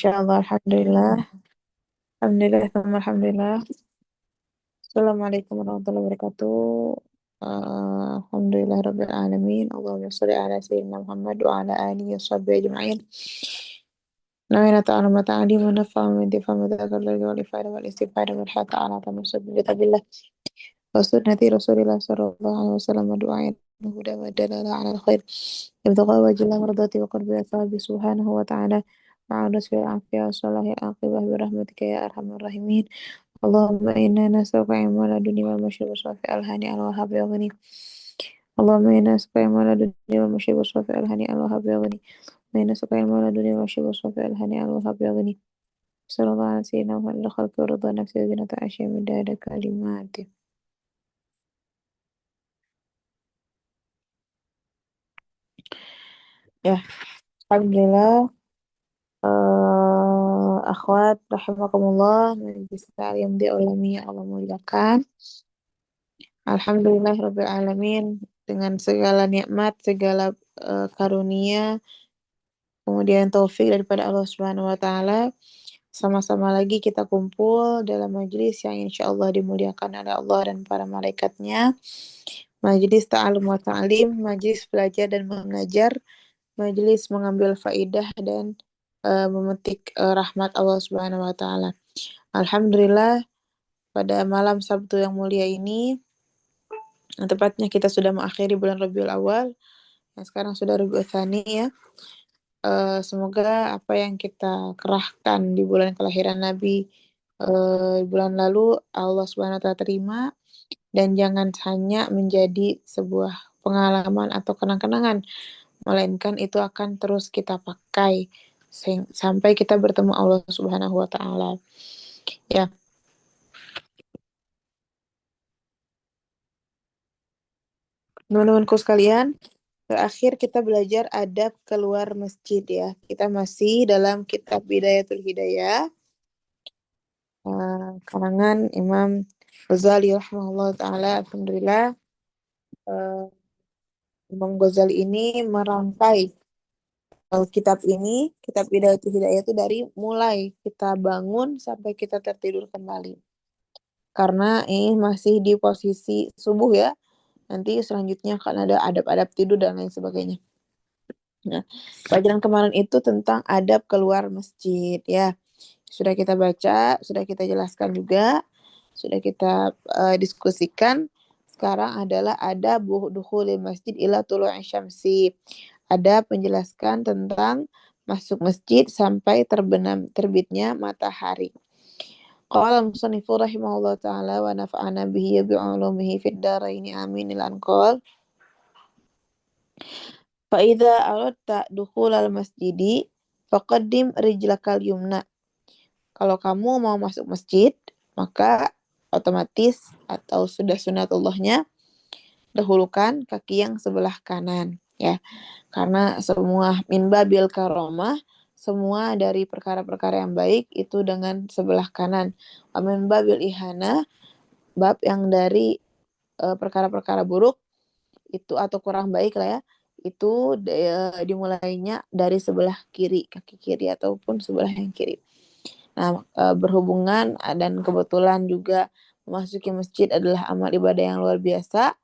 Masyaallah, alhamdulillah. Alhamdulillah, thumma alhamdulillah. Assalamualaikum warahmatullahi wabarakatuh. Alhamdulillah rabbil alamin. Allahumma shalli ala sayyidina Muhammad wa ala alihi wa sahbihi ajma'in. Nawina ta'ala ma ta'alim wa nafa'u min difa madhakar lagi wal ifada wal istifada wal hata ala tamasud bi kitabillah wa sunnati rasulillah sallallahu alaihi wasallam wa du'ain huda wa dalala ala al-khair ibtagha wajillah mardati wa qurbi ashabi subhanahu wa ta'ala wa ala fil afiyah wa salahil aqibah bi rahmatika ya arhamar rahimin. Allahumma inna nas'aluka ilman laduni wal masyhur shafi al-hani al-wahhab ya ghani. Allahumma inna nas'aluka ilman laduni wal masyhur shafi al-hani al-wahhab ya ghani. Wa inna nas'aluka ilman laduni wal masyhur shafi al-hani al-wahhab ya ghani. Sallallahu alaihi sayyidina Muhammad khalqi wa ridha nafsi wa zinata arsyih midada kalimati. Ya, alhamdulillah. Akhwat rahimakumullah, majlis ta'lim di ulami Allah muliakan. Alhamdulillah rabbil alamin, dengan segala nikmat, segala karunia, kemudian taufik daripada Allah Subhanahu wa taala, sama-sama lagi kita kumpul dalam majlis yang insya Allah dimuliakan oleh Allah dan para malaikatnya. Majlis ta'alum wa ta'lim, majlis belajar dan mengajar, majlis mengambil faidah dan memetik rahmat Allah Subhanahu wa taala. Alhamdulillah, pada malam Sabtu yang mulia ini, tepatnya kita sudah mengakhiri bulan Rabiul Awal, yang sekarang sudah Rabiul Tsani ya. Semoga apa yang kita kerahkan di bulan kelahiran Nabi bulan lalu Allah Subhanahu wa taala terima, dan jangan hanya menjadi sebuah pengalaman atau kenang-kenangan, melainkan itu akan terus kita pakai sampai kita bertemu Allah Subhanahu wa taala. Ya. Teman-temanku sekalian, terakhir kita belajar adab keluar masjid ya. Kita masih dalam kitab Bidayatul Hidayah, karangan Imam Ghazali rahimahullah taala. Alhamdulillah, Imam Ghazali ini merangkai kitab ini, kitab Bidayatul Hidayah itu dari mulai kita bangun sampai kita tertidur kembali. Karena ini masih di posisi subuh ya. Nanti selanjutnya akan ada adab-adab tidur dan lain sebagainya. Nah, pelajaran kemarin itu tentang adab keluar masjid ya. Sudah kita baca, sudah kita jelaskan juga, sudah kita diskusikan. Sekarang adalah adab dukhulil masjid ila tulu'i syamsi. Adab menjelaskan tentang masuk masjid sampai terbitnya matahari. Qala al-musannifu rahimahullah ta'ala wa nafa'ana bihi bi 'ulumihi fid dharaini amin al-anqal. Fa idza aradta dukhulal masjidi faqaddim rijlakal yumna. Kalau kamu mau masuk masjid, maka otomatis atau sudah sunatullahnya dahulukan kaki yang sebelah kanan ya. Karena semua min babil karomah, semua dari perkara-perkara yang baik itu dengan sebelah kanan. Min babil ihana, bab yang dari perkara-perkara buruk itu atau kurang baik lah ya, itu dimulainya dari sebelah kiri, kaki kiri ataupun sebelah yang kiri. Nah, berhubungan dan kebetulan juga memasuki masjid adalah amal ibadah yang luar biasa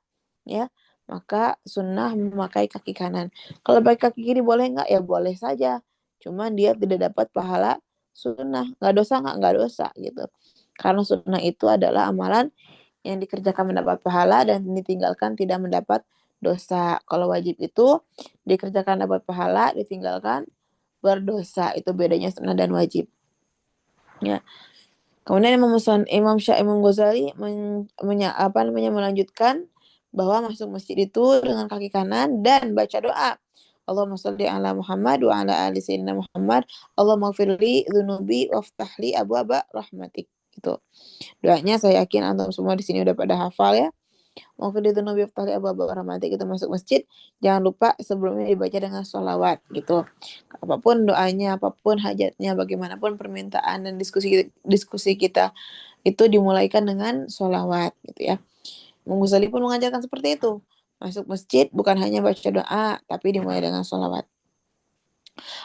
ya, maka sunnah memakai kaki kanan. Kalau pakai kaki kiri boleh nggak? Ya boleh saja, cuman dia tidak dapat pahala sunnah. Nggak dosa nggak dosa gitu, karena sunnah itu adalah amalan yang dikerjakan mendapat pahala dan ditinggalkan tidak mendapat dosa. Kalau wajib itu dikerjakan dapat pahala, ditinggalkan berdosa. Itu bedanya sunnah dan wajib ya. Kemudian Imam Ghazali melanjutkan bahwa masuk masjid itu dengan kaki kanan dan baca doa. Allahumma sholli ala Muhammad wa ala ali sayyidina Muhammad. Allahumma ighfirli dzunubi waftahli abwaaba rahmatik. Itu doanya, saya yakin antum semua di sini udah pada hafal ya. Maghfirli dzunubi waftahli abwaaba rahmatik. Itu masuk masjid, jangan lupa sebelumnya dibaca dengan sholawat gitu. Apapun doanya, apapun hajatnya, bagaimanapun permintaan dan diskusi kita itu dimulaikan dengan sholawat gitu ya. Imam Ghazali pun mengajarkan seperti itu. Masuk masjid bukan hanya baca doa, tapi dimulai dengan sholawat.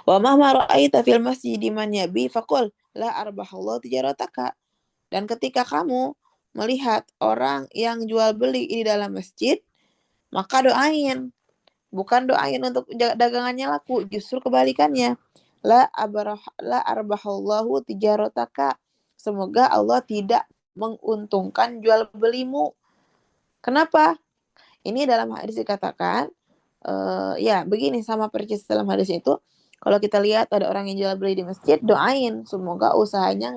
Wa mahma ra'aita fil masjidi man yabi faqul la arbahallahu tijarataka. Dan ketika kamu melihat orang yang jual beli di dalam masjid, maka doain. Bukan doain untuk dagangannya laku, justru kebalikannya. La arbahallahu tijarataka. Semoga Allah tidak menguntungkan jual belimu. Kenapa? Ini dalam hadis dikatakan, ya begini sama persis dalam hadis itu. Kalau kita lihat ada orang yang jual beli di masjid, doain semoga usahanya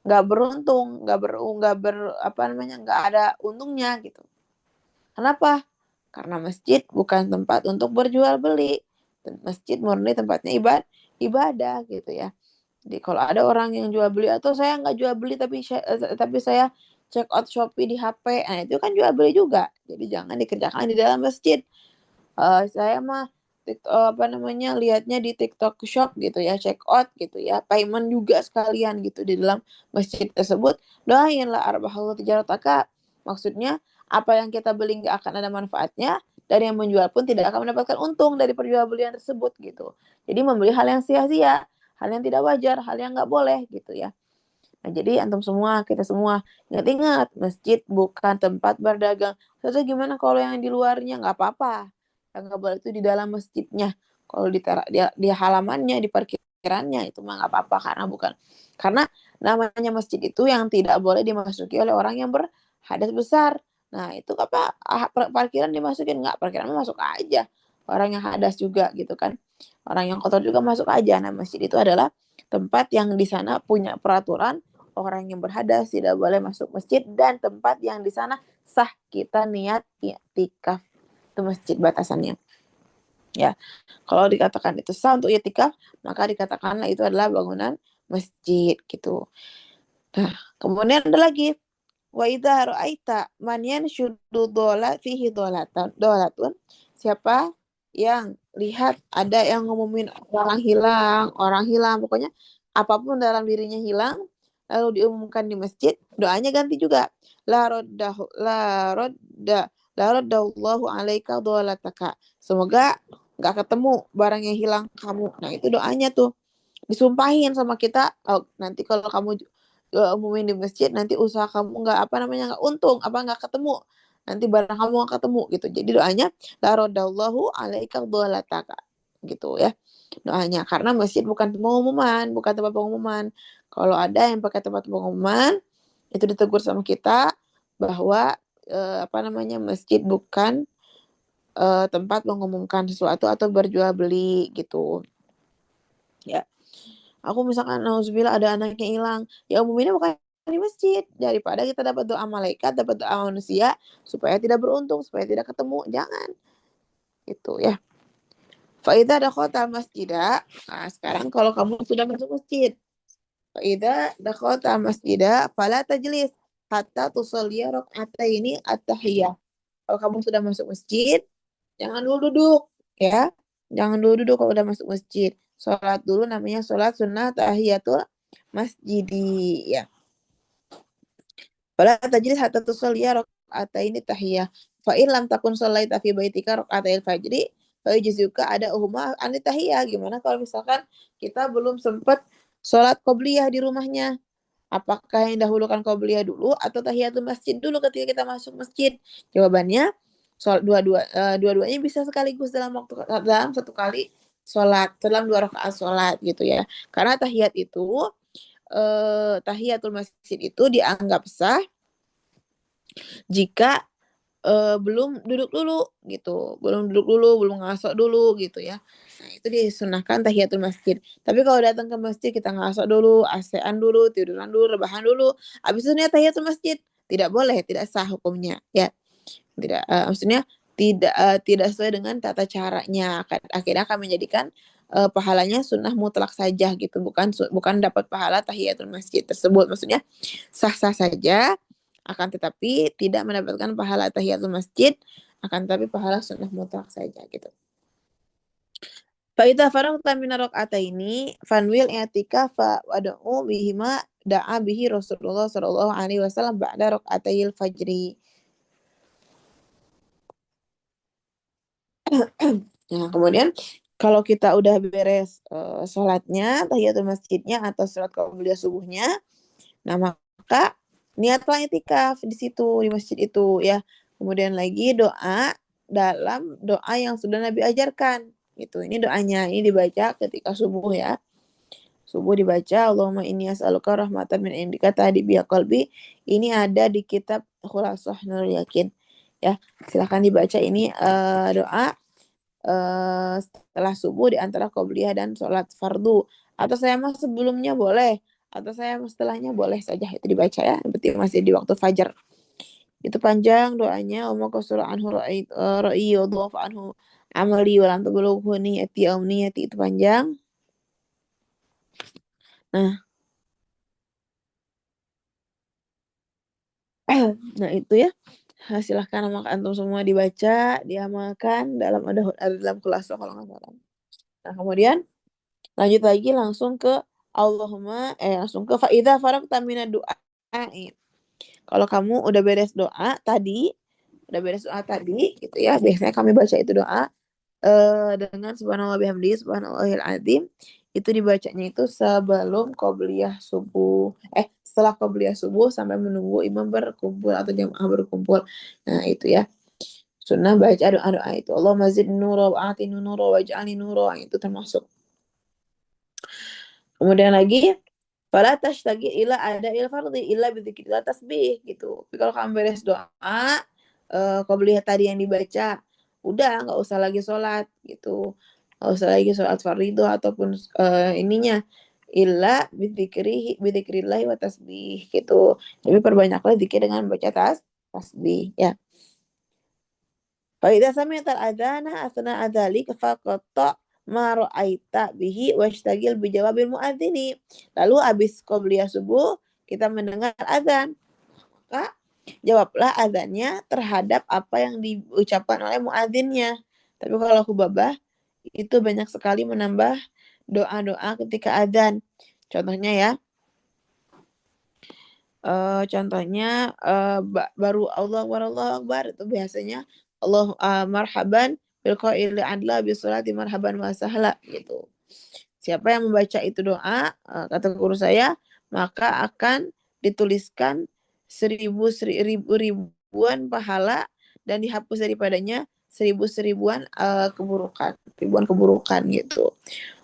nggak beruntung, nggak ada untungnya gitu. Kenapa? Karena masjid bukan tempat untuk berjual beli. Masjid murni tempatnya ibadah gitu ya. Jadi kalau ada orang yang jual beli atau saya nggak jual beli tapi saya check out Shopee di HP, nah itu kan jual beli juga. Jadi jangan dikerjakan di dalam masjid. Saya mah lihatnya di TikTok Shop gitu ya, check out gitu ya, payment juga sekalian gitu di dalam masjid tersebut. Doainlah arbahallahu tijarataka. Maksudnya apa yang kita beli nggak akan ada manfaatnya, dan yang menjual pun tidak akan mendapatkan untung dari perjualbelian tersebut gitu. Jadi membeli hal yang sia-sia, hal yang tidak wajar, hal yang nggak boleh gitu ya. Nah, jadi antum semua, kita semua, ingat-ingat, masjid bukan tempat berdagang. Terus gimana kalau yang di luarnya? Nggak apa-apa. Yang nggak boleh itu di dalam masjidnya. Kalau di halamannya, di parkirannya, itu mah nggak apa-apa. Karena namanya masjid itu yang tidak boleh dimasuki oleh orang yang berhadas besar. Nah, itu apa? Parkiran dimasukin? Nggak, parkiran masuk aja. Orang yang hadas juga gitu kan. Orang yang kotor juga masuk aja. Nah, masjid itu adalah tempat yang di sana punya peraturan, orang yang berhadas tidak boleh masuk masjid, dan tempat yang di sana sah kita niat i'tikaf. Itu masjid batasannya. Ya, kalau dikatakan itu sah untuk i'tikaf, maka dikatakanlah itu adalah bangunan masjid gitu. Nah, kemudian ada lagi, wa idza ra'aita man yanshudu fihi dolatun. Siapa yang lihat ada yang ngumumin orang hilang, pokoknya apapun dalam dirinya hilang, lalu diumumkan di masjid, doanya ganti juga. La raddahu la radda la raddallahu alaika dolataka. Semoga nggak ketemu barang yang hilang kamu. Nah, itu doanya tuh. Disumpahin sama kita, oh, nanti kalau kamu umumin di masjid, nanti usaha kamu nggak untung, nggak ketemu, nanti barang kamu nggak ketemu gitu. Jadi doanya la radallahu alaika dhalataka gitu ya doanya, karena masjid bukan tempat pengumuman. Kalau ada yang pakai tempat pengumuman, itu ditegur sama kita bahwa masjid bukan tempat mengumumkan sesuatu atau berjual beli gitu ya. Aku misalkan nauzubillah ada anaknya hilang, ya umuminnya bukan di masjid, daripada kita dapat doa malaikat, dapat doa manusia supaya tidak beruntung, supaya tidak ketemu, jangan. Itu ya. Fa idza dakhalta masjidah, nah sekarang kalau kamu sudah masuk masjid, fa idza dakhalta masjidah fala tajlis hatta tusalliya rak'ataini at-tahiyah. Kalau kamu sudah masuk masjid, jangan dulu duduk ya. Jangan dulu duduk kalau udah masuk masjid. Sholat dulu, namanya sholat sunnah tahiyatul masjidi ya. Fala tajlis hatta tusalliya rak'ataini tahiyah. Fa in lam takun shallaita fi baitika rak'atail fajri fa yujziuka ada uhuma an tahiyah. Gimana kalau misalkan kita belum sempat sholat qobliyah di rumahnya? Apakah yang dahulukan qobliyah dulu atau tahiyatul masjid dulu ketika kita masuk masjid? Jawabannya dua-duanya bisa sekaligus dalam satu kali sholat, dalam 2 rakaat sholat gitu ya. Karena tahiyatul masjid itu dianggap sah jika belum duduk dulu gitu, belum ngasok dulu gitu ya. Nah, itu disunahkan tahiyatul masjid. Tapi kalau datang ke masjid kita ngasok dulu, AC-an dulu, tiduran dulu, rebahan dulu, habis itu niat tahiyatul masjid, tidak boleh, tidak sah hukumnya ya. Tidak maksudnya tidak sesuai dengan tata caranya. Akhirnya akan menjadikan pahalanya sunnah mutlak saja gitu, bukan dapat pahala tahiyatul masjid tersebut. Maksudnya sah-sah saja, akan tetapi tidak mendapatkan pahala tahiyatul masjid, akan tetapi pahala sunnah mutlak saja gitu. Fa idza faragta min rak'ataini fanwil i'tikafa wad'u bihima da'a bihi Rasulullah sallallahu alaihi wasallam ba'da rak'atayil fajri. Nah, kemudian Kalau kita udah beres sholatnya, tahiyatul masjidnya atau sholat qabliyah subuhnya, nah maka niatlah itikaf di situ di masjid itu ya. Kemudian lagi doa dalam doa yang sudah Nabi ajarkan. Gitu. Ini doanya, ini dibaca ketika subuh ya. Subuh dibaca Allahumma inni as'aluka rahmatan min indika tahdi biha qalbi. Ini ada di kitab Khulasah Nurul Yakin. Ya, silakan dibaca ini doa setelah subuh di antara qobliyah dan sholat fardu. Atau saya mah sebelumnya boleh, atau saya mah setelahnya boleh saja itu dibaca ya. Berarti masih di waktu fajar. Itu panjang doanya. Umma qasura anhu ra'i wa dhafa anhu amali wa lam tablughu niyati aw niyati, itu panjang. Nah, nah itu ya. Silahkan antum semua dibaca, diamalkan dalam kelas kalau nggak salah. Nah, kemudian lanjut lagi langsung ke langsung ke faida faragta minad du'a. Kalau kamu udah beres doa tadi gitu ya. Biasanya kami baca itu doa dengan subhanallah bihamdi subhanallahil azim. Itu dibacanya itu sebelum qobliyah subuh. Setelah qobliyah subuh sampai menunggu imam berkumpul atau jamaah berkumpul. Nah, itu ya. Sunnah baca doa-doa itu. Allahumma zid nura wa a'tini nura waj'alni nura. Itu termasuk. Kemudian lagi fala tashtagil ila ada'il fardhi illa bidzikrillah tasbih gitu. Tapi kalau kamu beres doa qobliyah tadi yang dibaca, udah nggak usah lagi sholat gitu. Nggak usah lagi sholat fardhu ataupun ininya illa bidzikrillah wa tasbih gitu. Tapi perbanyaklah zikir dengan baca tasbih ya. Fa idza sami'tal adzana asna adzalik faqata ma ra'aita bihi washtagil bijawabil muadzini. Lalu habis qobliyah subuh kita mendengar azan, maka jawablah azannya terhadap apa yang diucapkan oleh muadzinnya. Tapi kalau khubabah itu banyak sekali menambah doa-doa ketika azan. Contohnya ya, baru Allahu Akbar itu biasanya marhaban bil qaili adla bi sholati marhaban wa sahla gitu. Siapa yang membaca itu doa, kata guru saya, maka akan dituliskan ribuan pahala dan dihapus daripadanya seribuan keburukan, ribuan keburukan gitu.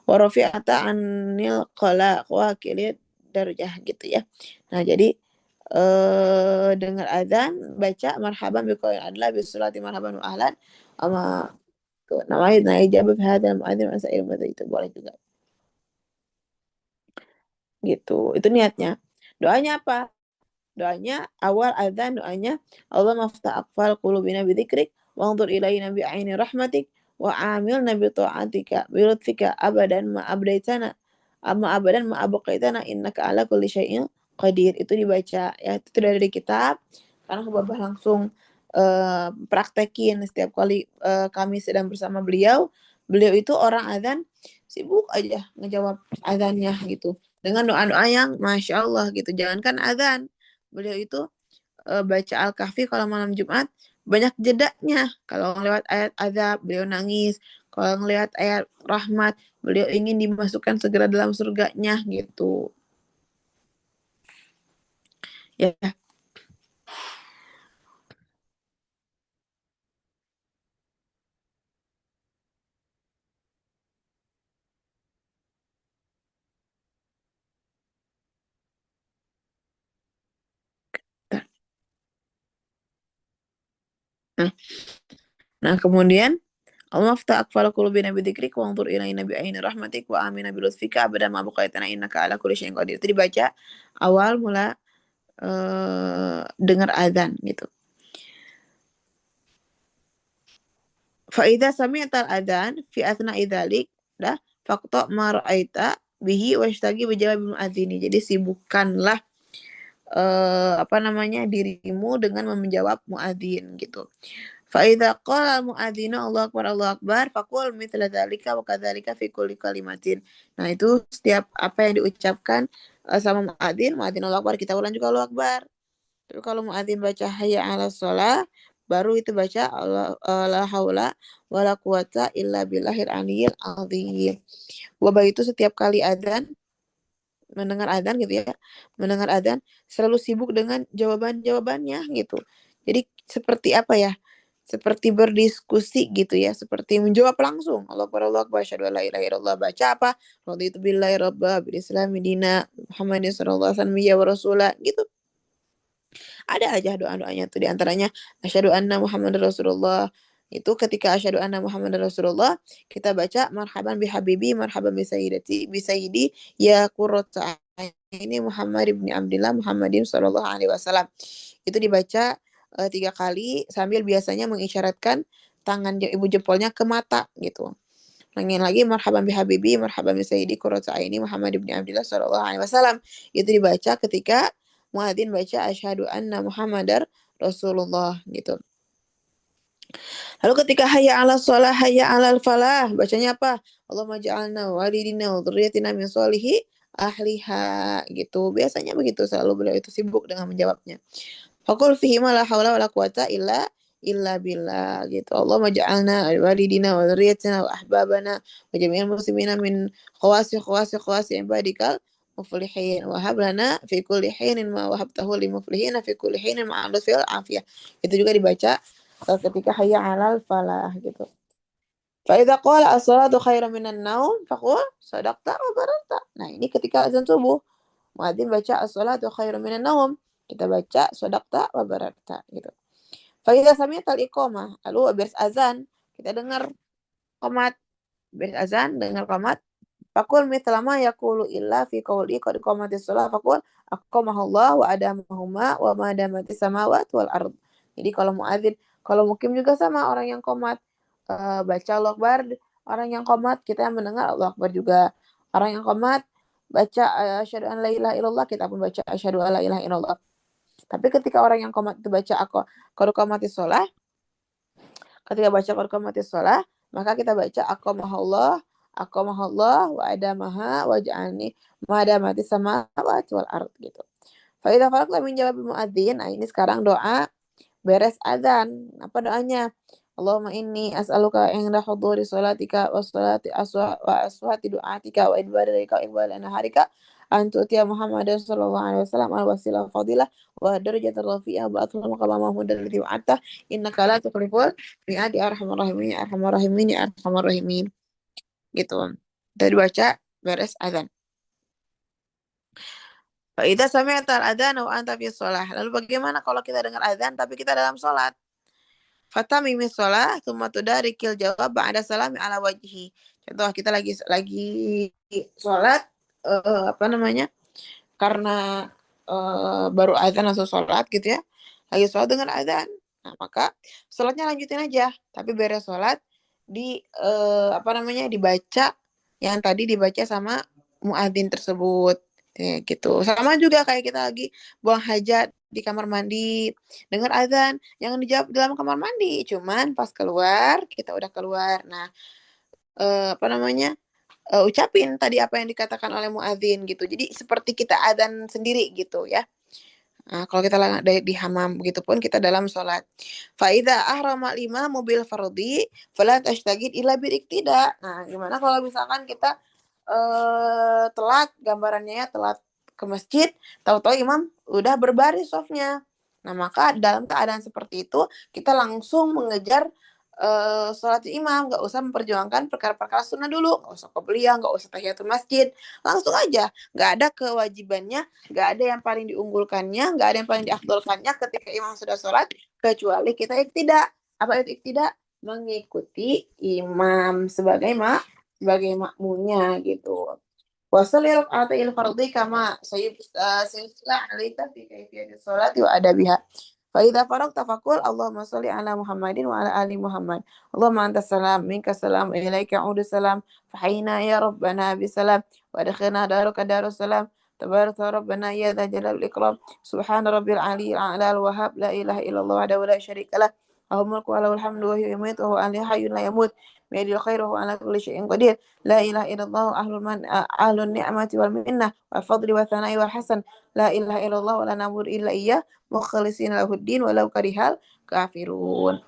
Wa rafi'ata anil qala wa kilit darjah gitu ya. Nah, jadi dengar azan baca marhaban biqaul adla bisolati marhaban wa ahlan sama tuh namanya nah ijabah hadzal muadzin wa sa'il itu boleh juga gitu. Itu niatnya. Doanya apa? Doanya awal azan doanya Allah maftah aqfal qulubina bidzikrik wa anzur ilaina bi aini rahmatik wa amilna bi ta'atika bi lutfika abadan ma abdaitana abadan ma abqaitana innaka ala kulli syai'in qadir. Itu dibaca ya, itu dari kitab karena Babah langsung praktekin setiap kali kami sedang bersama beliau. Beliau itu orang azan sibuk aja ngejawab azannya gitu dengan doa-doa yang masya Allah gitu. Jangankan azan, beliau itu baca Al-Kahfi kalau malam Jumat banyak jedanya. Kalau ngelihat ayat azab, beliau nangis. Kalau ngelihat ayat rahmat, beliau ingin dimasukkan segera dalam surganya gitu. Ya. Nah, nah kemudian Allah afta akfala qulubina bidzikrik wa anzur ilaina bi aini rahmatik wa amina bi lutfika abada ma baqaitana innaka ala kulli syai'in qadir. Itu dibaca awal mula dengar azan gitu. Fa idza sami'tal adzan fi athna'i dzalik dah faqta ma ra'aita bihi washtagi bi jawabil muadzini. Jadi sibukkanlah dirimu dengan menjawab muadzin gitu. Fa idza qala al muadzinu Allahu akbar faqul mithla dzalika wa kadzalika fi kulli kalimatin. Nah, itu setiap apa yang diucapkan sama muadzin Allahu akbar, kita ulang juga Allahu akbar. Tapi kalau muadzin baca hayya 'alas shalah, baru itu baca la haula wala quwata illa billahil aliyil azim. Wabah itu setiap kali adzan, mendengar adzan gitu ya, mendengar adzan selalu sibuk dengan jawaban-jawabannya gitu. Jadi seperti apa ya? Seperti berdiskusi gitu ya, seperti menjawab langsung. Allah Akbar, asyhadu an la ilaha illallah. Baca apa? Raditu billahi rabba, bil islami dina, Muhammadin sallallahu alaihi wasallam ya wa rasula gitu. Ada aja doa-doanya tuh, di antaranya asyhadu anna Muhammadar Rasulullah. Itu ketika asyhadu anna Muhammadar Rasulullah, kita baca marhaban bi habibi, marhaban bi sayyidati, bi sayyidi ya qurrata ini Muhammad ibni Abdillah Muhammadin sallallahu alaihi wasallam. Itu dibaca 3 kali sambil biasanya mengisyaratkan tangan ibu jempolnya ke mata gitu. Nangin lagi marhaban bi habibi, marhaban bi sayyidi qurrata aini Muhammad ibni Abdillah sallallahu alaihi wasallam. Itu dibaca ketika muadzin baca asyhadu anna Muhammadar Rasulullah gitu. Lalu ketika hayya 'alas shalah, hayya 'alal falah, bacanya apa? Allahumma ja'alna walidina wa dzurriyyatina min sholihi ahliha gitu. Biasanya begitu, selalu beliau itu sibuk dengan menjawabnya. Faqul fihi ma la haula wala quwata illa billah gitu. Allahumma ja'alna walidina wa dzurriyyatina wa ahbabana wa jami'al muslimina min khawasi ibadikal muflihin wa hab lana fi kulli hinin ma wahabtahu lil muflihina fi kulli hinin ma'al lutfi wal afiyah. Itu juga dibaca ketika hayya 'alal falah gitu. Fa idza qala as-salatu khairum minan naum faqul sadaqta wa bararta. Nah, ini ketika azan subuh, muadzin baca as-salatu khairum minan naum, kita baca sadaqta wa bararta gitu. Fa idza sami'tal iqamah, lalu beres azan, kita dengar qomat, beres azan dengar qomat, faqul mithla ma yaqulu illa fi qouli qad qamatis shalah faqul aqamahallah wa adamahuma wa ma damatis samawati wal ard. Jadi kalau mukim juga sama orang yang qomat, baca Allahu Akbar, orang yang qomat kita yang mendengar Allahu Akbar juga. Orang yang qomat baca asyhadu an la ilaha illallah, kita pun baca asyhadu an la ilaha illallah. Tapi ketika orang yang qomat itu baca qad qamatis shalah, ketika baca qad qamatis shalah, maka kita baca aqamahallah wa adamaha wa ja'alni ma damatis samawati wal ard gitu. Fa idza faragta min jawabil muadzin, nah ini sekarang doa beres azan. Apa doanya? Allahumma inni as'aluka inda huduri sholatika wa sholati wa aswati du'atika wa idbarika wa iqbal naharika an tu'tiya Muhammadan sallallahu alaihi wasallam al wasilah fadilah wa darajatul rafi'ah wa atul maqama mahmudan alladhi wa'ata innaka la tukhliful mi'ad ya arhamar rahimin ya arhamar rahimin ya arhamar rahimin gitu. Dari baca beres azan. Fa idza sami'tal adzana wa anta fi shalah. Lalu bagaimana kalau kita dengar azan tapi kita dalam salat? Fatamimi shalah tsumma tudarikil jawab ba'da salami ala wajhi. Contoh kita lagi salat apa namanya? Karena baru azan langsung salat gitu ya. Lagi salat dengan azan. Nah, maka salatnya lanjutin aja, tapi beres salat apa namanya? Dibaca yang tadi dibaca sama muadzin tersebut. Ya, gitu. Sama juga kayak kita lagi buang hajat di kamar mandi, dengar azan, jangan dijawab di dalam kamar mandi, cuman pas keluar, kita udah keluar. Nah, apa namanya? Ucapin tadi apa yang dikatakan oleh muadzin gitu. Jadi seperti kita adzan sendiri gitu ya. Nah, kalau kita di hamam begitu pun kita dalam sholat. Fa idza ahrama al-imamu bil fardhi fala tashtagil illa bil iktida. Nah, gimana kalau misalkan kita telat, gambarannya ya telat ke masjid, tahu-tahu imam udah berbaris shafnya. Nah, maka dalam keadaan seperti itu kita langsung mengejar sholat imam, nggak usah memperjuangkan perkara-perkara sunnah dulu, nggak usah qobliyah, nggak usah tahiyatul masjid, langsung aja, nggak ada kewajibannya, nggak ada yang paling diunggulkannya, nggak ada yang paling diafdolkannya ketika imam sudah sholat, kecuali kita iktidak. Apa itu iktidak? Mengikuti imam sebagai makmunya gitu. Wasalil ata'il fardhi kama sayusla alaika fi kaifiyatis sholati wa adabiha. Fa idza faragta faqul Allahumma shalli ala Muhammadin wa ala ali Muhammad. Allahumma antas salam minkas salam wa ilaika ya'udu salam. Fahayna ya rabbana bisalam wa adkhilna daraka darus salam. Tabaraka rabbana ya dza jalal wal ikram. Subhana rabbil aliyyil a'la al wahhab la ilaha illallah wahdahu la syarika lah. Allahumma wa lahul hamdu wa huwa yumiitu wa huwa hayyun la yamut. biyadil khairu wa ala kulli syai'in qadir. La ilaha illallah ahlun ni'mati wal minnah wal fadli wa thana'i wal hasan. La ilaha illallah wa la na'budu illa iyyah mukhlishina lahuddin walau karihal kafirun.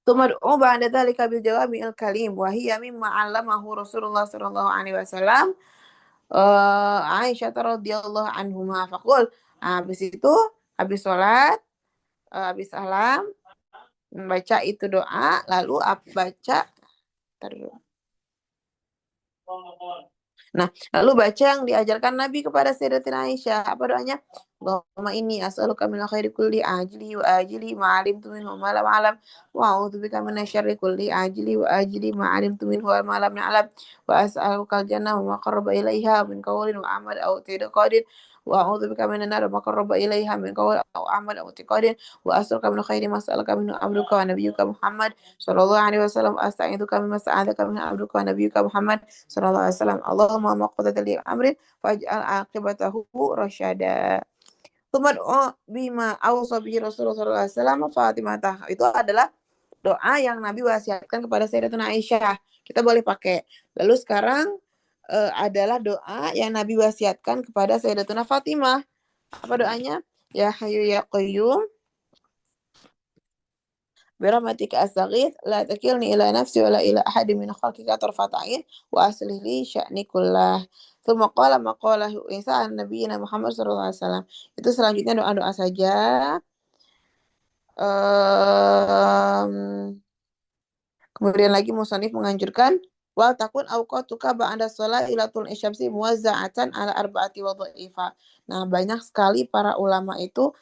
Tumad'u ba'da dzalika bil jawami'il kalim wa hiya mimma 'allamahu Rasulullah sallallahu alaihi wasallam Aisyah radhiyallahu anhuma faqul. Habis itu habis sholat, habis salam membaca itu doa lalu baca Nah, lalu baca yang diajarkan Nabi kepada Sayyidatina Aisyah. Apa doanya? Allahumma inni as'aluka min khairi kulli ajli wa ajli ma 'alimtu minhu ma lam a'lam wa a'udzubika min syarri kulli ajli wa ajli ma 'alimtu minhu ma lam a'lam wa as'aluka al-jannah wa ma qarraba ilaiha min qawlin wa amal aw i'tiqadin wa a'udzubika minan nar wa ma qarraba ilaiha min qawlin aw amal aw i'tiqadin wa as'aluka min khairi ma sa'alaka minhu abduka wa nabiyyuka Muhammad sallallahu alaihi wasallam asta'iduka mimma sta'adzaka minhu abduka wa nabiyyuka Muhammad sallallahu alaihi wasallam. Allahumma maqdata li amrin faj'al aqibatahu rasyada. Tumad'u bima awsa bihi Rasulullah sallallahu alaihi wasallam Fatimah. Itu adalah doa yang Nabi wasiatkan kepada Sayyidatuna Aisyah. Kita boleh pakai. Lalu sekarang adalah doa yang Nabi wasiatkan kepada Sayyidatuna Fatimah. Apa doanya? Ya Hayyu ya Qayyum برحمتك أستغيث لا تكلني إلى نفسي ولا إلى أحد من خلقك طرفة عين وأصلح لي شأني كله. ثم قال ما قاله Isa an nabiyina Muhammad sallallahu alaihi wasallam. Itu selanjutnya doa-doa saja. Kemudian lagi musannif menganjurkan wal takun awqatuka ba'da shalah ilatul isyamsi muwazza'atan ala arba'ati wadha'ifa. Nah, banyak sekali para ulama itu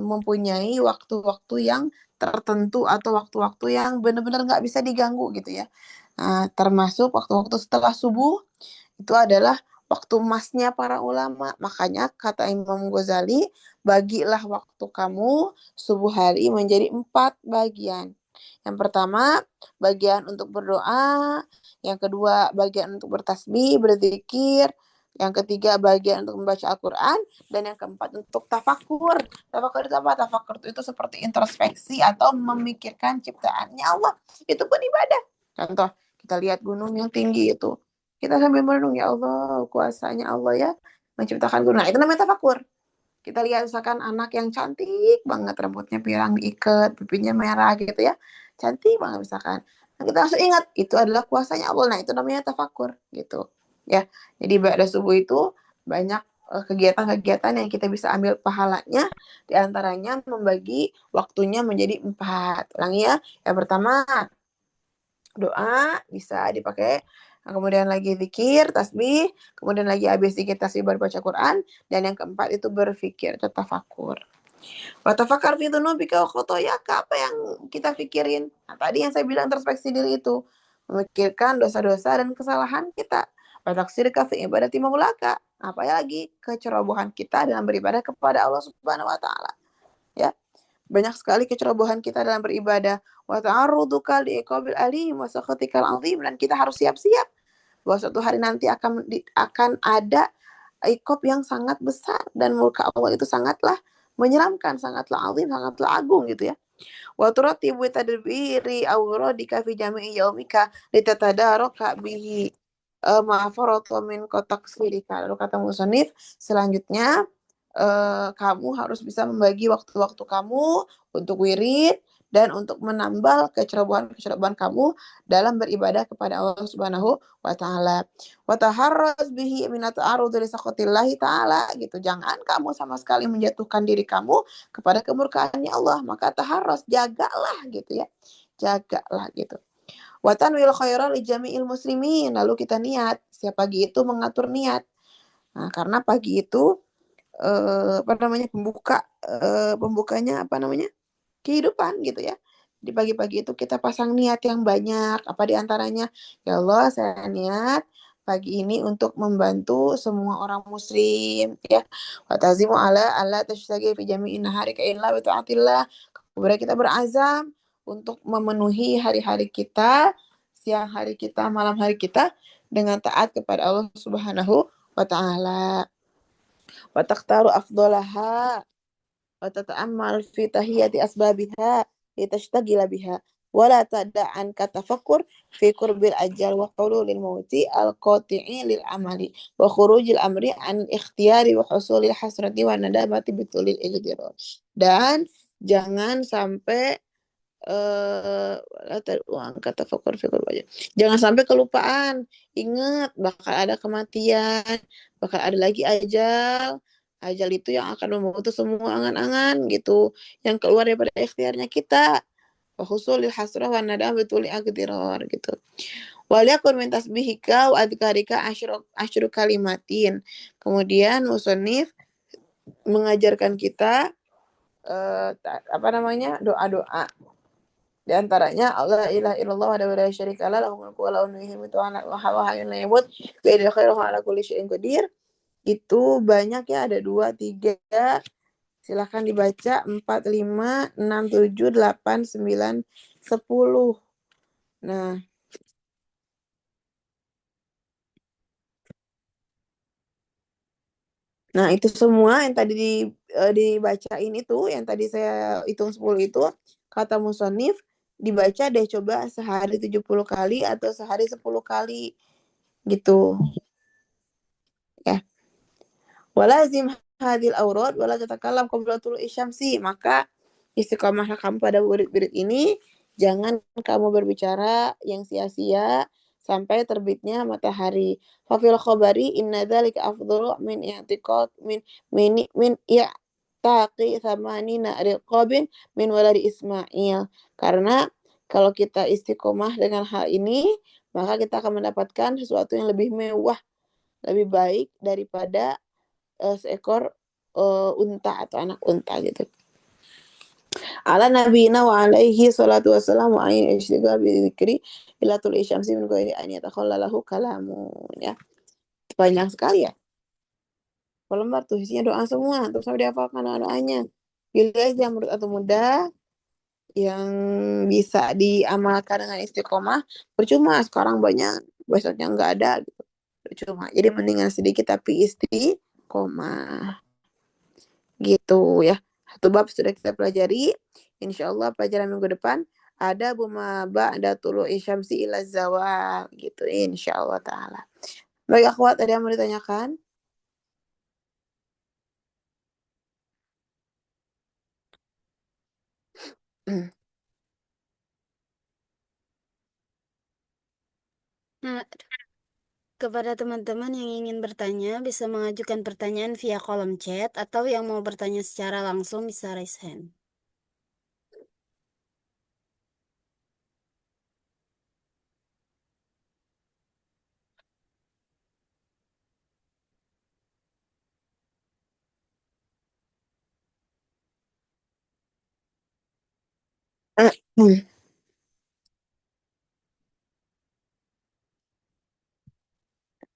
mempunyai waktu-waktu yang tertentu atau waktu-waktu yang benar-benar nggak bisa diganggu gitu ya. Nah, termasuk waktu-waktu setelah subuh itu adalah waktu emasnya para ulama. Makanya kata Imam Ghazali, bagilah waktu kamu subuh hari menjadi 4 bagian. Yang pertama, bagian untuk berdoa. Yang kedua, bagian untuk bertasbih, berzikir. Yang ketiga, bagian untuk membaca Al-Quran. Dan yang keempat, untuk tafakur. Tafakur itu apa? Tafakur itu seperti introspeksi atau memikirkan ciptaannya Allah. Itu pun ibadah. Contoh, kita lihat gunung yang tinggi itu. Kita sambil merenung, ya Allah, kuasanya Allah ya menciptakan gunung. Nah, itu namanya tafakur. Kita lihat misalkan anak yang cantik banget, rambutnya pirang diikat, pipinya merah gitu ya. Cantik banget misalkan. Nah, kita langsung ingat, itu adalah kuasanya Allah. Nah, itu namanya tafakur gitu. Ya, jadi pada subuh itu banyak kegiatan-kegiatan yang kita bisa ambil pahalanya, diantaranya membagi waktunya menjadi 4. Ulangi ya, yang pertama doa bisa dipakai, kemudian lagi zikir, tasbih, kemudian lagi habis zikir tasbih baru baca Quran, dan yang keempat itu berfikir atau tafakur. Wa tafakkar fi dzunubika wa khotoyaka, apa yang kita pikirin? Nah, tadi yang saya bilang introspeksi diri itu, memikirkan dosa-dosa dan kesalahan kita. Wa taksirka fi ibadati maulaka, apalagi kecerobohan kita dalam beribadah kepada Allah Subhanahu wa taala. Ya. Banyak sekali kecerobohan kita dalam beribadah. Wa ta'arruduka liiqabil alim wa sakhatikal azim, dan kita harus siap-siap bahwa suatu hari nanti akan ada iqab yang sangat besar dan murka Allah itu sangatlah menyeramkan, sangatlah azim, sangatlah agung gitu ya. Wa turatibu tadbiri awradika fi jami'i yaumika litatadaraka bihi ma farata min qataksirika. Lalu kata musannif selanjutnya, kamu harus bisa membagi waktu-waktu kamu untuk wirid dan untuk menambal kecerobohan kamu dalam beribadah kepada Allah Subhanahu wa taala. Wa taharraz bihi min ta'arud li sakhatillahi taala gitu. Jangan kamu sama sekali menjatuhkan diri kamu kepada kemurkaannya Allah. Maka taharraz, jagalah gitu ya. Jagalah gitu. Wa tanwil khaira li jami'il muslimin. Lalu kita niat. Setiap pagi itu mengatur niat. Nah, karena pagi itu pembukanya kehidupan gitu ya. Di pagi-pagi itu kita pasang niat yang banyak. Apa diantaranya? Ya Allah, saya niat pagi ini untuk membantu semua orang muslim ya. Wa tazimu ala tashtagi fi jami'in naharika illa bi ta'atillah. Kemudian kita berazam untuk memenuhi hari-hari kita, siang hari kita, malam hari kita dengan taat kepada Allah Subhanahu wa taala. Wa takhtaru afdalaha wa tata'ammal fi tahiyati asbabiha litashtagila biha. wala tada'an katafakur fi qurbil ajal wa hululil mauti al-qati'i lil amali wa khurujil amri an ikhtiyari wa husulil hasrati wa nadamati bitulil ightirar. Dan jangan sampai uang kata fakir fikir aja. Jangan sampai kelupaan. Ingat, bakal ada kematian, bakal ada lagi ajal. Ajal itu yang akan memutus semua angan-angan gitu, yang keluar daripada ikhtiarnya kita. Wahusulil hasrah wa nadam betuli agdiror gitu. Waliyakun min tasbihika wa adkarika asyru kalimatin. Kemudian musonif mengajarkan kita apa namanya, doa-doa. Di antaranya Allah ilaha illallah wa la syarika lah lahul mulku wa lahul hikmatu wa huwa hayyun la yamut wa yadul khairu ala kulli syai'in qadir. Itu banyak ya, ada 2, 3. Silahkan dibaca 4, 5, 6, 7, 8, 9, 10. Nah, nah itu semua yang tadi dibacain itu, yang tadi saya hitung 10 itu, kata musonif, dibaca deh coba sehari 70 kali atau sehari 10 kali gitu ya. Walazim hadil aurad wala tatakallam qabla tulu'i syamsi. Maka istiqomahlah kamu pada wirid-wirid ini, jangan kamu berbicara yang sia-sia sampai terbitnya matahari. Fa fil khabari inna dzalika afdalu min i'tiqad min i'taqi thamanina riqabin min waladi Ismail. Karena kalau kita istiqomah dengan hal ini, maka kita akan mendapatkan sesuatu yang lebih mewah, lebih baik daripada seekor unta atau anak unta gitu. Ala nabiyina wa alaihi salatu wassalam wa ayin istighfar bi dzikri ila tul isyamsi min ghairi an yatakhallalahu kalamu ya. Panjang sekali ya. Lembar tuh isinya doa semua, terus sampai dihafalkan doa-doanya. Pilih aja yang menurut atau mudah, yang bisa diamalkan dengan istiqomah. Percuma sekarang banyak, besoknya nggak ada gitu. Percuma. Jadi mendingan sedikit tapi istiqomah. Gitu ya. Satu bab sudah kita pelajari. Insya Allah pelajaran minggu depan ada buma ba'da tulu'i syamsi ila zawal gitu, insya Allah ta'ala. Baik akhwat, ada yang mau ditanyakan? Nah, kepada teman-teman yang ingin bertanya, bisa mengajukan pertanyaan via kolom chat, atau yang mau bertanya secara langsung bisa raise hand.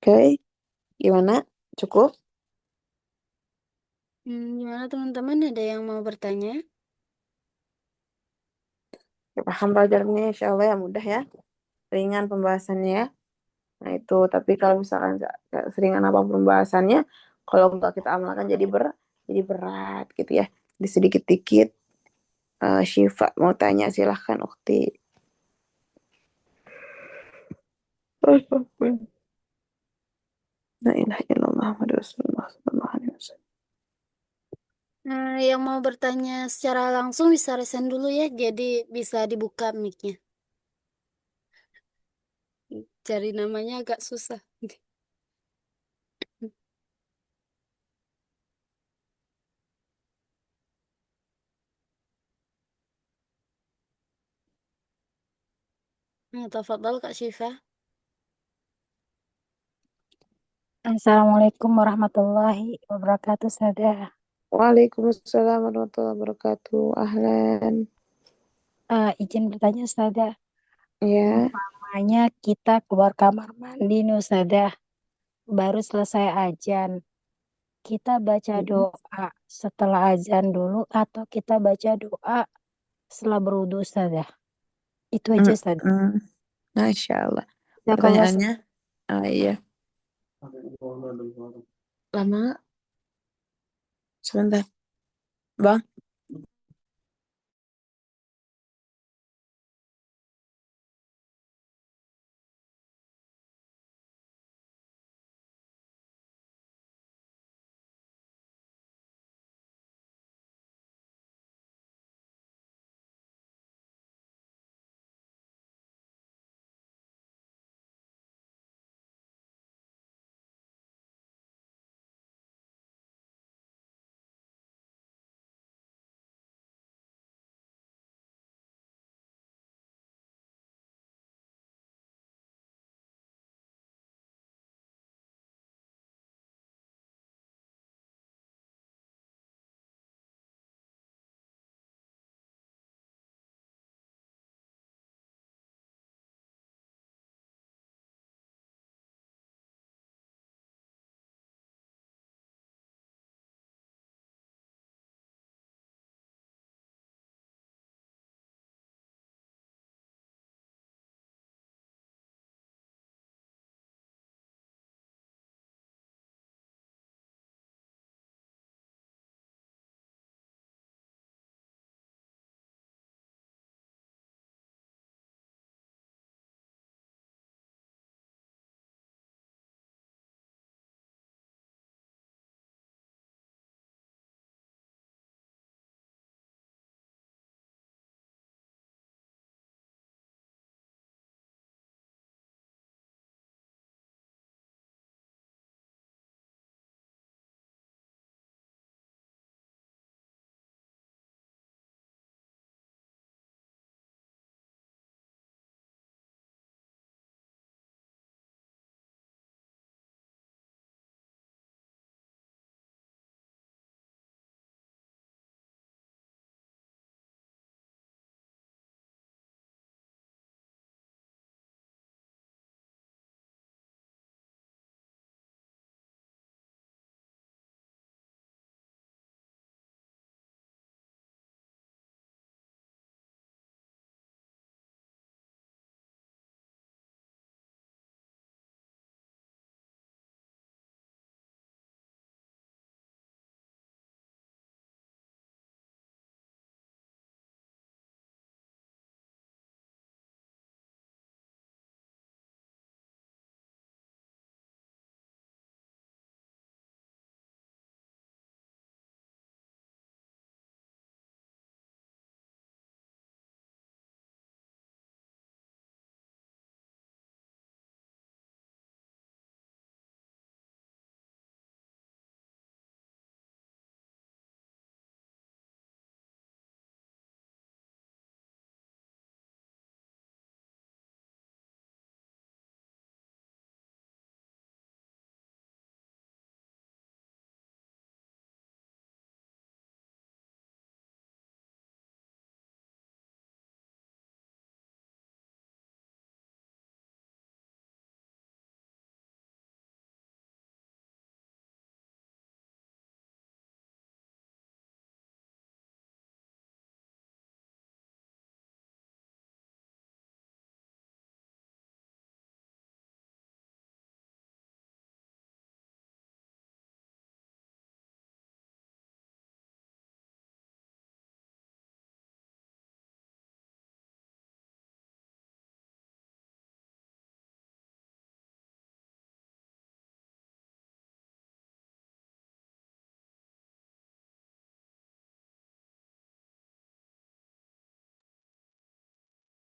Oke, gimana? Cukup? Gimana teman-teman, ada yang mau bertanya? Ya, paham pelajarannya, insya Allah ya mudah ya. Ringan pembahasannya ya. Nah itu, tapi kalau misalkan nggak seringan apa pembahasannya, kalau nggak kita amalkan jadi berat gitu ya. Di sedikit-dikit. Syifa mau tanya, silahkan Ukti. La ilaha illallah Muhammadur Rasulullah sallallahu alaihi wasallam. Nah, yang mau bertanya secara langsung bisa raise hand dulu ya, jadi bisa dibuka mic-nya. Cari namanya agak susah. Nah, tafadhal Kak Syifa. Assalamualaikum warahmatullahi wabarakatuh, Sada. Waalaikumsalam warahmatullahi wabarakatuh. Ahlan. Izin bertanya, Sada. Ya. Umpamanya kita keluar kamar mandi, Sada. Baru selesai azan. Kita baca doa setelah azan dulu atau kita baca doa setelah berwudu, Sada. Itu aja, Sada. Masya Allah. Jazakallah, Pertanyaannya, iya. Lama nggak? Sebentar. Bang,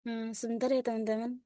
Sebentar ya teman-teman.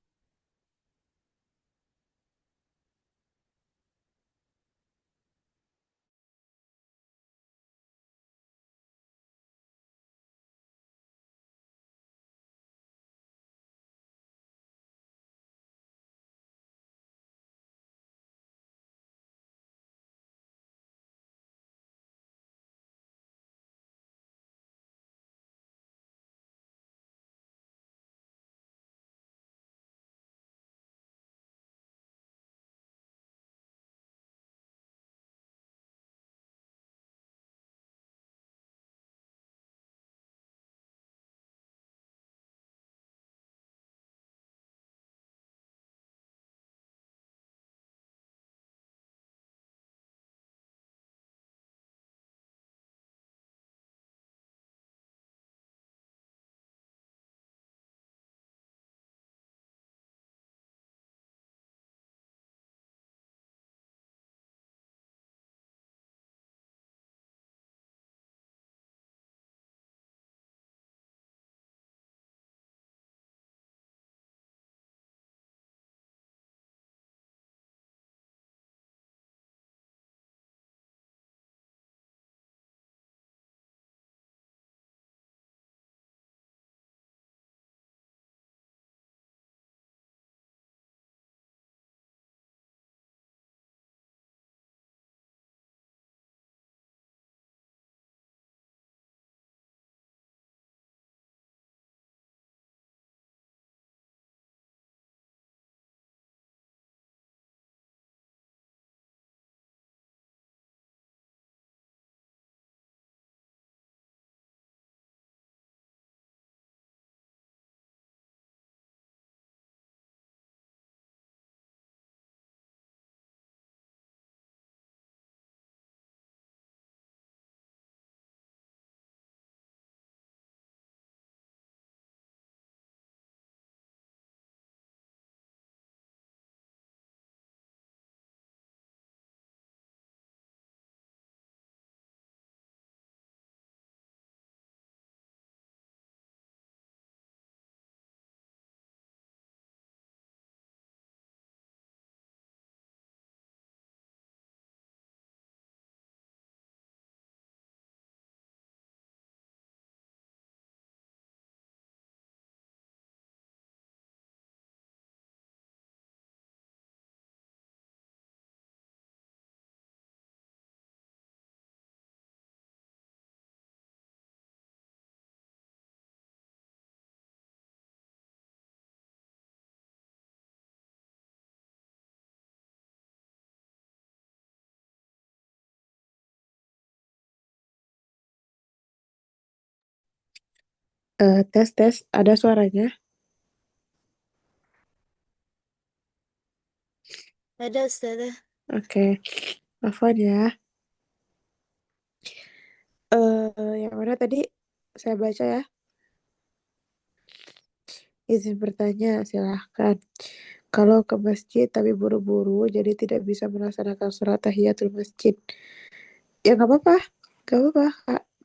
Tes tes, ada suaranya? Ada Ustazah. Oke, Afwan ya. Yang mana tadi saya baca ya. Izin bertanya, silahkan. Kalau ke masjid tapi buru-buru, jadi tidak bisa melaksanakan sholat tahiyatul masjid. Ya nggak apa-apa, nggak apa-apa,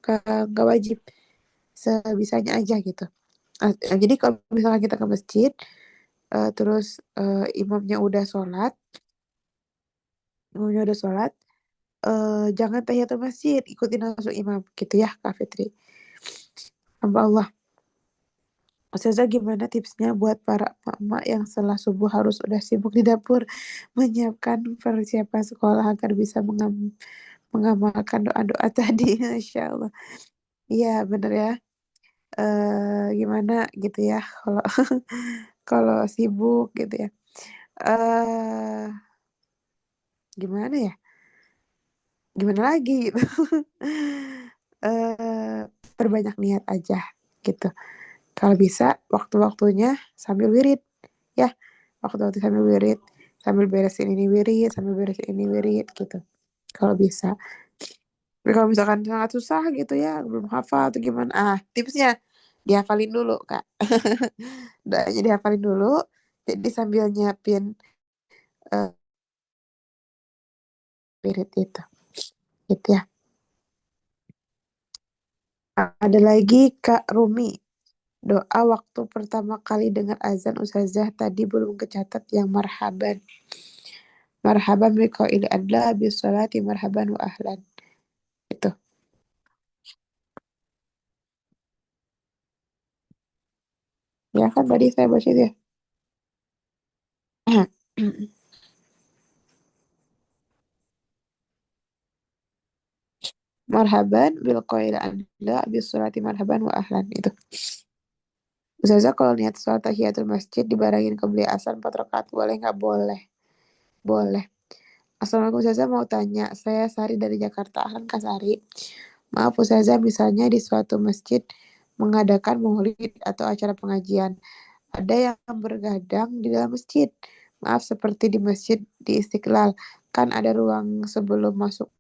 Kak. Nggak wajib. Sebisanya aja gitu. Jadi kalau misalkan kita ke masjid, terus imamnya udah sholat, jangan tahiyatul masjid, ikutin langsung imam gitu ya, Kak Fitri. Hamba Allah. Ustazah gimana tipsnya buat para emak yang setelah subuh harus udah sibuk di dapur menyiapkan persiapan sekolah agar bisa mengamalkan doa-doa tadi, Masya Allah. Iya bener ya. Gimana gitu ya kalau kalau sibuk gitu ya. eh Gimana ya? Gimana lagi gitu. eh Perbanyak niat aja gitu. Kalau bisa waktu-waktunya sambil wirid ya, waktu-waktu sambil wirid, sambil beresin ini wirid, sambil beresin ini wirid gitu. Kalau bisa. Tapi kalau misalkan sangat susah gitu ya, belum hafal atau gimana, tipsnya dihafalin dulu, Kak. Doanya dihafalin dulu, jadi sambil nyiapin uh, wirid itu. Gitu ya. Ada lagi Kak Rumi. Doa waktu pertama kali dengar azan Ustazah tadi belum kecatat yang marhaban. Marhaban biqaili adla bisolati marhaban wa ahlan. Itu. Ya kan tadi saya baca itu ya. Marhaban bil qail adla bis salati marhaban wa ahlan itu. Ustazah kalau niat sholat tahiyatul masjid dibarengin beli asar 4 rakaat boleh nggak? Boleh. Boleh. Assalamualaikum Ustazah mau tanya, saya Sari dari Jakarta. Ahlan Kak Sari. Maaf Ustazah, misalnya di suatu masjid mengadakan maulid atau acara pengajian. Ada yang bergadang di dalam masjid. Maaf seperti di masjid di Istiqlal. Kan ada ruang sebelum masuk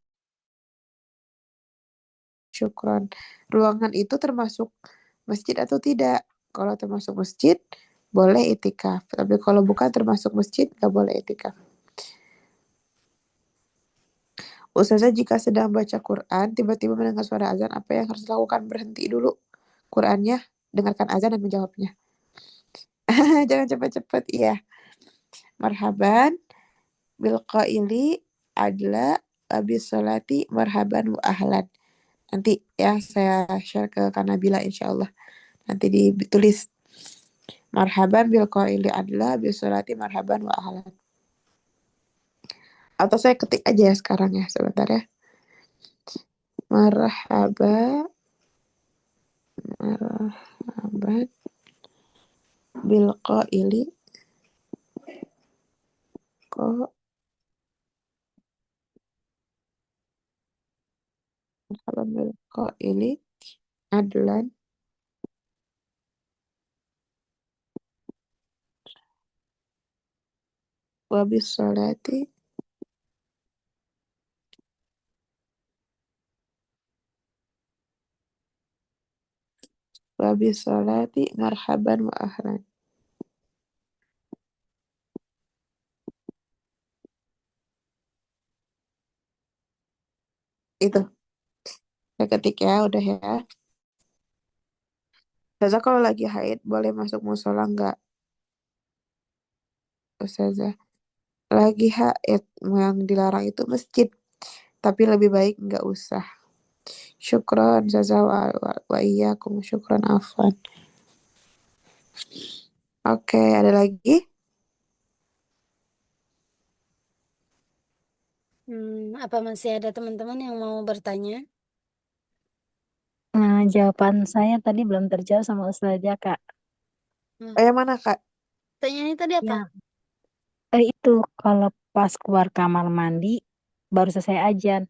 syukron. Ruangan itu termasuk masjid atau tidak? Kalau termasuk masjid, boleh itikaf. Tapi kalau bukan termasuk masjid, nggak boleh itikaf. Ustazah jika sedang baca Quran, tiba-tiba mendengar suara azan, apa yang harus dilakukan? Berhenti dulu Qurannya, dengarkan azan dan menjawabnya. Jangan cepat-cepat, iya. Marhaban, bil qaili adla abis salati marhaban wa ahlan. Nanti ya saya share ke Kanabila insya Allah. Nanti ditulis marhaban bil qaili adla abis salati marhaban wa ahlan. Atau saya ketik aja ya sekarang ya sebentar ya. Marhaba marhaban bil qaili ko marhaban bil qaili adlan wa bis salati wa bis salati marhaban wa ahlan. Itu saya ketik ya udah ya. Ustazah kalau lagi haid boleh masuk musola nggak? Ustazah lagi haid yang dilarang itu masjid, tapi lebih baik nggak usah. Syukron Ustazah wa iyyakum syukron afwan. Oke, ada lagi? Apa masih ada teman-teman yang mau bertanya? Nah, jawaban saya tadi belum terjawab sama Ustazah, Kak. Hmm, Yang mana Kak? Pertanyaannya tadi apa? Ya, itu kalau pas keluar kamar mandi baru selesai azan.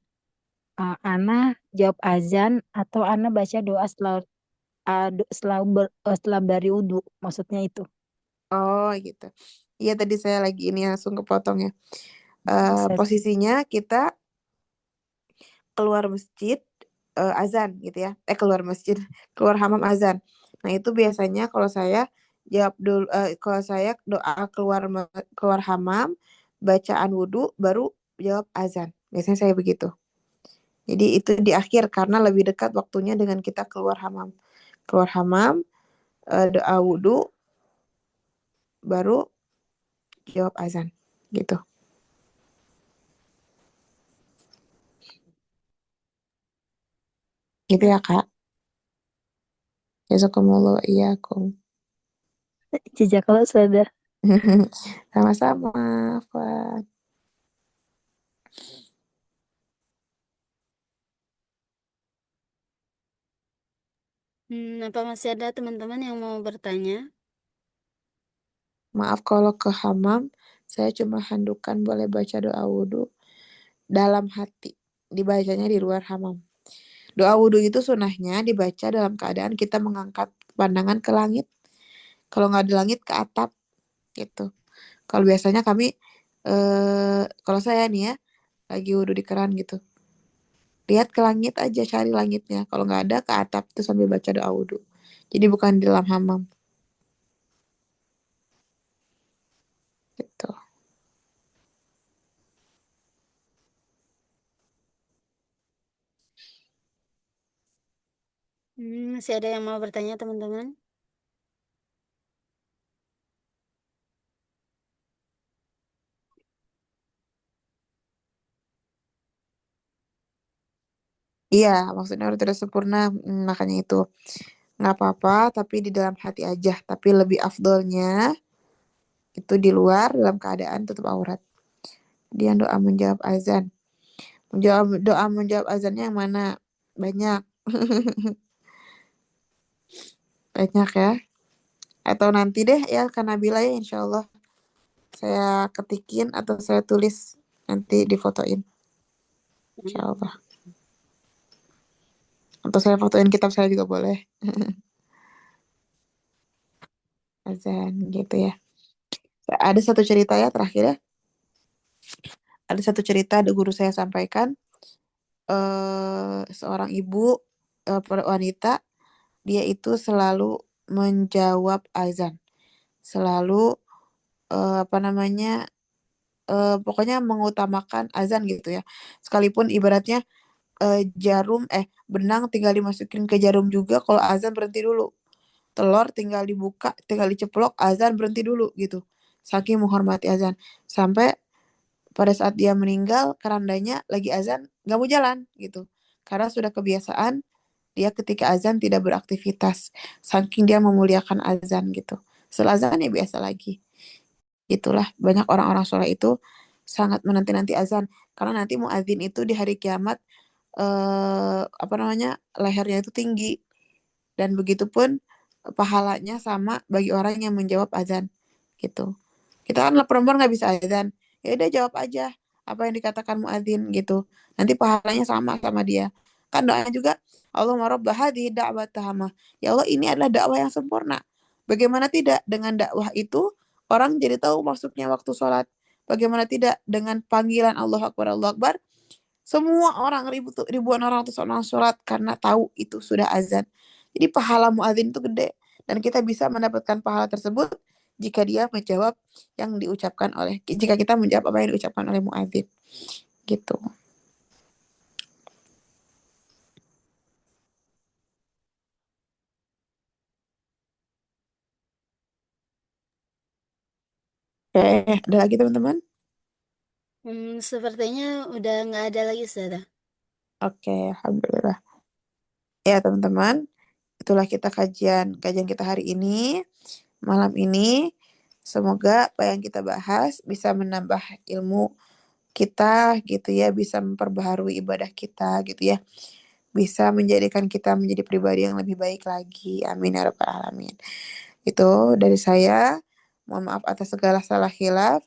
Ana jawab azan atau Ana baca doa setelah dari wudhu, maksudnya itu. Oh gitu. Iya tadi saya lagi ini langsung kepotong ya. Ustaz. Posisinya kita keluar masjid azan gitu ya. Keluar masjid, keluar hamam azan. Nah, itu biasanya kalau saya jawab dulu kalau saya doa keluar hamam, bacaan wudhu baru jawab azan. Biasanya saya begitu. Jadi itu di akhir karena lebih dekat waktunya dengan kita keluar hamam. Keluar hamam, doa wudhu baru jawab azan gitu. Gitu ya, Kak. Jazakumullah iyyakum. Jejak kalau Ustazah. Sama-sama, Fat. Apa masih ada teman-teman yang mau bertanya? Maaf kalau ke hamam, saya cuma handukan boleh baca doa wudhu dalam hati. Dibacanya di luar hamam. Doa wudhu itu sunahnya dibaca dalam keadaan kita mengangkat pandangan ke langit. Kalau nggak di langit ke atap gitu. Kalau biasanya kami, kalau saya nih ya, lagi wudhu di keran gitu. Lihat ke langit aja, cari langitnya. Kalau nggak ada ke atap tuh sambil baca doa wudhu. Jadi bukan di dalam hamam gitu. Masih ada yang mau bertanya teman-teman? Iya, maksudnya udah tidak sempurna, makanya itu nggak apa-apa, tapi di dalam hati aja. Tapi lebih afdolnya itu di luar dalam keadaan tutup aurat. Dia doa menjawab azan. Doa menjawab azannya yang mana? Banyak, banyak ya. Atau nanti deh ya, Kak Nabila ya, insya Allah saya ketikin atau saya tulis nanti difotoin, insya Allah. Atau saya fotoin kitab saya juga boleh. Azan gitu ya. Ada satu cerita ya terakhir ya. Ada satu cerita ada guru saya sampaikan. Seorang ibu wanita, dia itu selalu menjawab azan, selalu apa namanya, pokoknya mengutamakan azan gitu ya. Sekalipun ibaratnya benang tinggal dimasukin ke jarum juga, kalau azan berhenti dulu. Telur tinggal dibuka, tinggal diceplok, azan berhenti dulu gitu. Saking menghormati azan. Sampai pada saat dia meninggal, kerandanya lagi azan, nggak mau jalan gitu. Karena sudah kebiasaan dia ketika azan tidak beraktivitas. Saking dia memuliakan azan gitu. Setelah azan ya biasa lagi. Itulah banyak orang-orang soleh itu sangat menanti-nanti azan. Karena nanti muadzin itu di hari kiamat apa namanya, lehernya itu tinggi, dan begitupun pahalanya sama bagi orang yang menjawab azan gitu. Kita kan perempuan nggak bisa azan, ya udah jawab aja apa yang dikatakan muadzin gitu, nanti pahalanya sama sama dia. Kan doanya juga, Allahumma rabba hadhihi da'wat tahamah, ya Allah ini adalah dakwah yang sempurna. Bagaimana tidak dengan dakwah itu orang jadi tahu masuknya waktu sholat. Bagaimana tidak dengan panggilan Allah Akbar, semua orang ribuan orang tuh sholat karena tahu itu sudah azan. Jadi pahala muadzin itu gede, dan kita bisa mendapatkan pahala tersebut jika dia menjawab yang diucapkan oleh jika kita menjawab apa yang diucapkan oleh muadzin gitu. Oke, ada lagi teman-teman? Sepertinya udah nggak ada lagi, Ustazah. Oke, alhamdulillah. Ya teman-teman, itulah kita kajian kita hari ini, malam ini. Semoga apa yang kita bahas bisa menambah ilmu kita gitu ya, bisa memperbaharui ibadah kita gitu ya, bisa menjadikan kita menjadi pribadi yang lebih baik lagi. Amin ya rabbal alamin. Itu dari saya. Mohon maaf atas segala salah khilaf.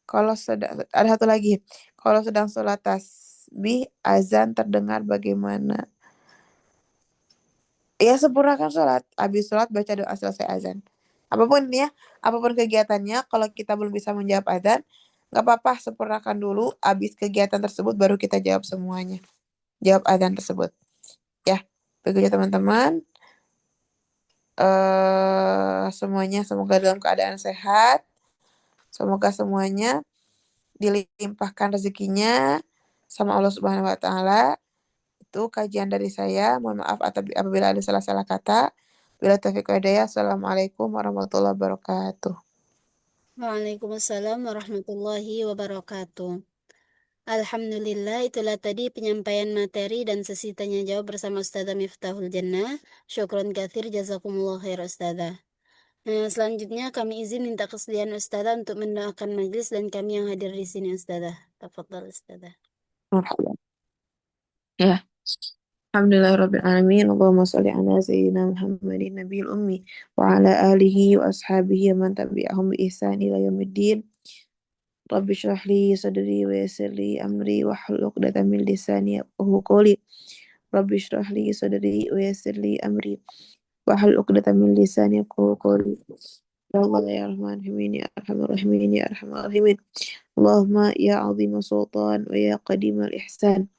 Kalau sedang ada satu lagi, kalau sedang sholat tasbih azan terdengar bagaimana? Ya sempurnakan sholat. Habis sholat baca doa selesai azan. Apapun ya, apapun kegiatannya, kalau kita belum bisa menjawab azan, nggak apa-apa, sempurnakan dulu. Habis kegiatan tersebut baru kita jawab semuanya. Jawab azan tersebut. Ya, begitu teman-teman. Semuanya semoga dalam keadaan sehat. Semoga semuanya dilimpahkan rezekinya sama Allah Subhanahu wa taala. Itu kajian dari saya. Mohon maaf apabila ada salah-salah kata. Bila taufiq wa hidayah. Assalamualaikum warahmatullahi wabarakatuh. Waalaikumsalam warahmatullahi wabarakatuh. Alhamdulillah, itulah tadi penyampaian materi dan sesi tanya jawab bersama Ustazah Miftahul Jannah. Syukron katsir, jazakumullah khair Ustazah. Nah, selanjutnya kami izin minta kesediaan Ustazah untuk mendoakan majelis dan kami yang hadir di sini Ustazah. Tafadhal Ustazah. Marhaban. Ya. Alhamdulillah alamin. Allahumma sholli ala sayyidina Muhammadin nabiyil ummi wa ala alihi wa ashabihi wa man tabi'ahum bi ihsan ila yaumiddin. Rabbi shrah li sadri wa yassir li amri wa hlul 'uqdatam min lisani yafqahu qawli. Rabbi shrah li sadri wa yassir li amri wa hlul 'uqdatam min lisani yafqahu qawli. Ya Allah ya Rahman Rahimin ya Arhamar Rahimin ya Arhamar Rahimin. Allahumma ya 'azima sultan wa ya qadimal ihsan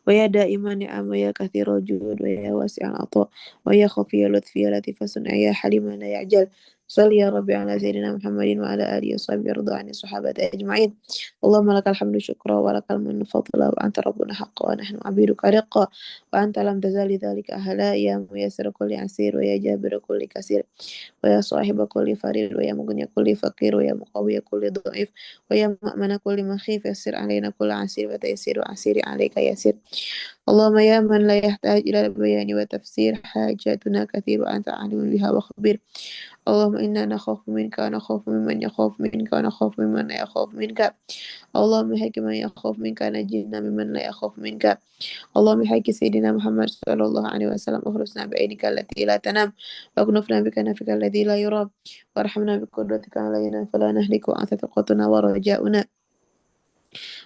ويا دائما نعم ويا كثير الجود ويا واسع العطاء ويا خفي اللطف يا لطيف الصنع يا حليم لا يعجل صل يا ربي على سيدنا محمد وعلى آله وصحبه وارض عن الصحابة أجمعين اللهم لك الحمد شكرا ولك المن فضلا وأنت ربنا حقا ونحن عبيدك رقا وأنت لم تزال ذلك أهلا يا ميسر كل عسير ويا جابر كل كثير ويا صاحب كل فرير ويا مغني كل فقير ويا مقوي كل ضعيف ويا مأمن كل مخيف يسر علينا كل عسير وتيسير عسير عليك يسير اللهم يا من لا يحتاج إلى البيان وتفسير حاجاتنا كثير وأنت عالم بها وخبير اللهم إنا نخاف منك ونخاف ممن يخاف منك ونخاف ممن لا يخاف منك اللهم حق من يخاف منك نجنا ممن لا يخاف منك اللهم حق سيدنا محمد صلى الله عليه وسلم اخلصنا بعينك التي لا تنام واكنفنا بكنفك الذي لا يرام وارحمنا بقدرتك علينا فلا نهلك وأنت تقوتنا ورجاؤنا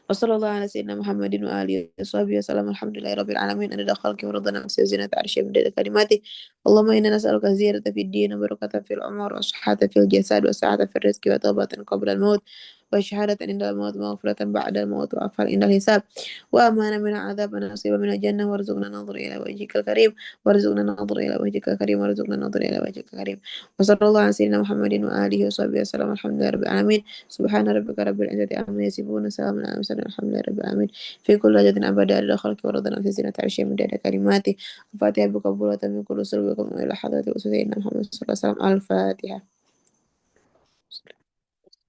وصلى الله على سيدنا محمد وآله وصحبه وسلم الحمد لله رب العالمين أن خلقه ورضنا نفسه وزينة عرشه من كلماته اللهم إنا نسألك زيادة في الدين وبركة في العمر وصحة في الجسد وسعادة في الرزق وتوبة قبل الموت وشهادة عند الموت ومغفرة بعد الموت وعفوا عند الحساب وأمانة من العذاب ونصيبا من الجنة وارزقنا نظر إلى وجهك الكريم وارزقنا نظر إلى وجهك الكريم وارزقنا نظر إلى وجهك الكريم وصلى الله على سيدنا محمد وآله وصحبه وسلم الحمد لله رب العالمين سبحان ربك رب العزة عما يصفون وسلام على المرسلين الحمد لله رب العالمين في كل لجة أبدا إلى خلق ورضنا في زينة عرشه من دار كلماته الفاتحة بقبولة من كل سر وكم إلى حضرة سيدنا محمد صلى الله عليه وسلم الفاتحة